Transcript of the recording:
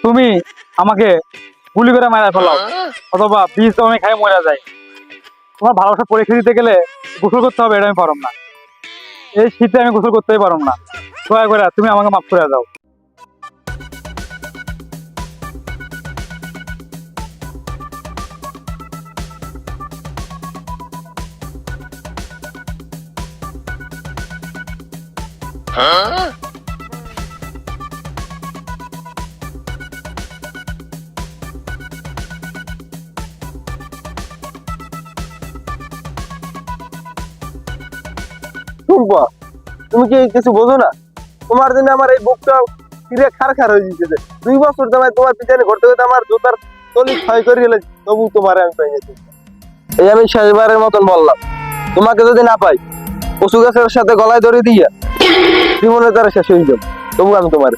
তুমি আমাকে গুলি করে মারা ফেলাও অথবা বিষ দাও আমি খাই মরে যাই, তোমার ভালোবাসা পরীক্ষা দিতে গেলে গোসল করতে হবে এটা আমি পারম না। এই শীতে আমি গোসল করতেই পারম না। দয়া করে তুমি আমাকে মাফ করে দাও। টুম্পা, তুমি কি কিছু বোঝো না? তোমার জন্য আমার এই বুকটা ফিরে খার খার হয়ে যেতেছে। 2 বছর তোমায় তোমার পিছনে ঘুরতে ঘুরতে আমার জুতার তলি ক্ষয় করে গেলে তবু তোমার আমি পাই গেছি। এই আমি শেষবারের মতন বললাম, তোমাকে যদি না পাই কচু গাছের সাথে গলায় ধরে দিয়া জীবনে তারা শেষ হয়ে যাবে, তবু আমি তোমার